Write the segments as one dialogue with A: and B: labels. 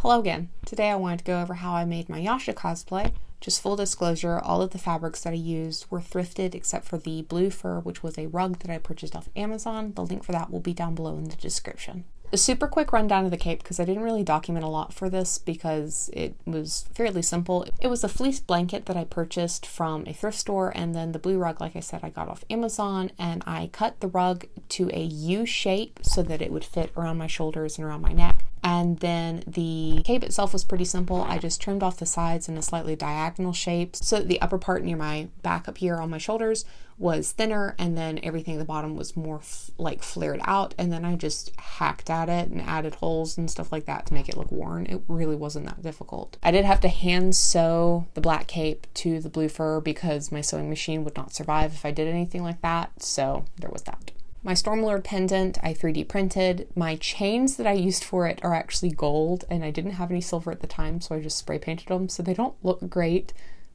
A: Hello again. Today I wanted to go over how I made my Yasha cosplay. Just full disclosure, all of the fabrics that I used were thrifted except for the blue fur, which was a rug that I purchased off Amazon. The link for that will be down below in the description. A super quick rundown of the cape because I didn't really document a lot for this because it was fairly simple. It was a fleece blanket that I purchased from a thrift store, and then the blue rug, like I said, I got off Amazon, and I cut the rug to a U shape so that it would fit around my shoulders and around my neck. And then the cape itself was pretty simple. I just trimmed off the sides in a slightly diagonal shape so that the upper part near my back up here on my shoulders was thinner, and then everything at the bottom was more like flared out, and then I just hacked at it and added holes and stuff like that to make it look worn. It really wasn't that difficult. I did have to hand sew the black cape to the blue fur because my sewing machine would not survive if I did anything like that, so there was that. My Stormlord pendant I 3D printed. My chains that I used for it are actually gold, and I didn't have any silver at the time, so I just spray painted them, so they don't look great,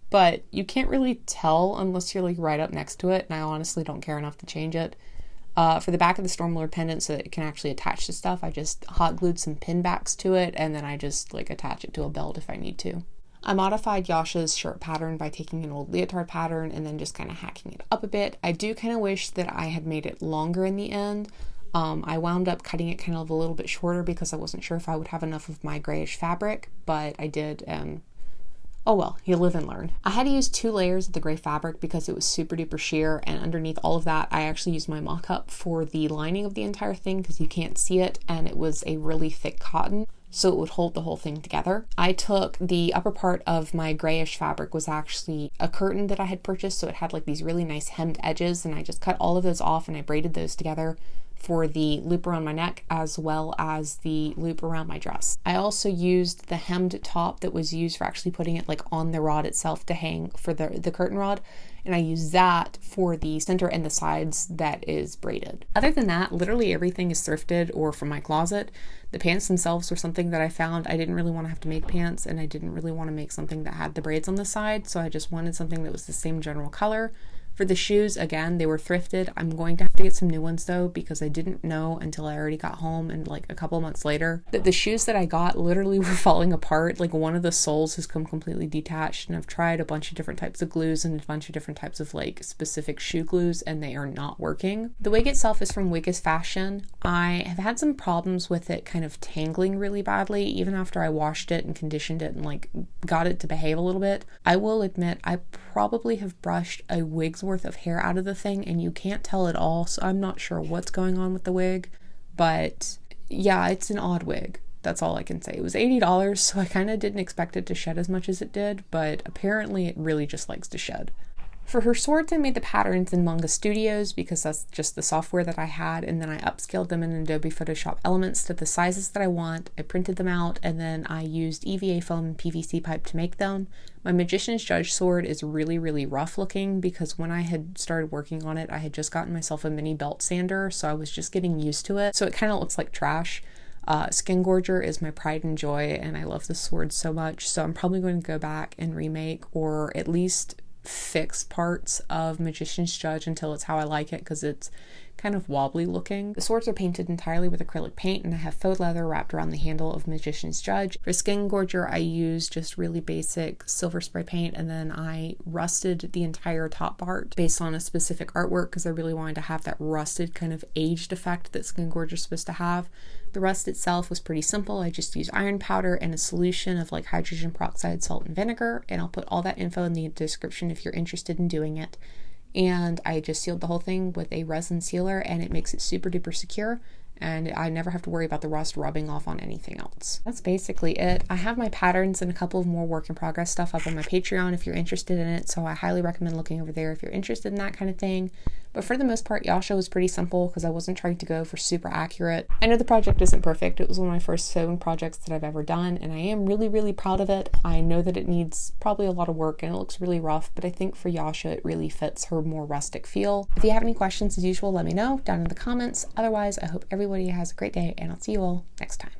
A: but you can't really tell unless you're like right up next to it, and I honestly don't care enough to change it. For the back of the Stormlord pendant so that it can actually attach to stuff, I just hot glued some pin backs to it, and then I just like attach it to a belt if I need to. I modified Yasha's shirt pattern by taking an old leotard pattern and then just kind of hacking it up a bit. I do kind of wish that I had made it longer in the end. I wound up cutting it kind of a little bit shorter because I wasn't sure if I would have enough of my grayish fabric, but I did, oh well, you live and learn. I had to use 2 layers of the gray fabric because it was super duper sheer, and underneath all of that I actually used my mock-up for the lining of the entire thing because you can't see it, and it was a really thick cotton, so it would hold the whole thing together. I took the upper part of my grayish fabric was actually a curtain that I had purchased, so it had like these really nice hemmed edges, and I just cut all of those off and I braided those together for the loop around my neck as well as the loop around my dress. I also used the hemmed top that was used for actually putting it like on the rod itself to hang for the curtain rod, and I used that for the center and the sides that is braided. Other than that, literally everything is thrifted or from my closet. The pants themselves were something that I found. I didn't really want to have to make pants, and I didn't really want to make something that had the braids on the side, so I just wanted something that was the same general color. For the shoes, again, they were thrifted. I'm going to have to get some new ones though because I didn't know until I already got home and like a couple months later that the shoes that I got literally were falling apart. Like one of the soles has come completely detached, and I've tried a bunch of different types of glues and a bunch of different types of like specific shoe glues, and they are not working. The wig itself is from Wigg's Fashion. I have had some problems with it kind of tangling really badly even after I washed it and conditioned it and like got it to behave a little bit. I will admit I probably have brushed a wig's worth of hair out of the thing and you can't tell at all, so I'm not sure what's going on with the wig, but yeah, it's an odd wig. That's all I can say. It was $80, so I kind of didn't expect it to shed as much as it did, but apparently it really just likes to shed. For her swords, I made the patterns in Manga Studios because that's just the software that I had, and then I upscaled them in Adobe Photoshop Elements to the sizes that I want. I printed them out, and then I used EVA foam and PVC pipe to make them. My Magician's Judge sword is really, really rough looking because when I had started working on it, I had just gotten myself a mini belt sander, so I was just getting used to it. So it kind of looks like trash. Skin Gorger is my pride and joy, and I love the sword so much, so I'm probably going to go back and remake or at least fix parts of Magician's Judge until it's how I like it because it's kind of wobbly looking. The swords are painted entirely with acrylic paint, and I have faux leather wrapped around the handle of Magician's Judge. For Skin Gorger, I used just really basic silver spray paint, and then I rusted the entire top part based on a specific artwork because I really wanted to have that rusted kind of aged effect that Skin Gorger is supposed to have. The rust itself was pretty simple. I just used iron powder and a solution of like hydrogen peroxide, salt, and vinegar, and I'll put all that info in the description if you're interested in doing it. And I just sealed the whole thing with a resin sealer, and it makes it super duper secure, and I never have to worry about the rust rubbing off on anything else. That's basically it. I have my patterns and a couple of more work in progress stuff up on my Patreon if you're interested in it, so I highly recommend looking over there if you're interested in that kind of thing. But for the most part, Yasha was pretty simple because I wasn't trying to go for super accurate. I know the project isn't perfect. It was one of my first sewing projects that I've ever done, and I am really, really proud of it. I know that it needs probably a lot of work and it looks really rough, but I think for Yasha, it really fits her more rustic feel. If you have any questions, as usual, let me know down in the comments. Otherwise, I hope everybody has a great day, and I'll see you all next time.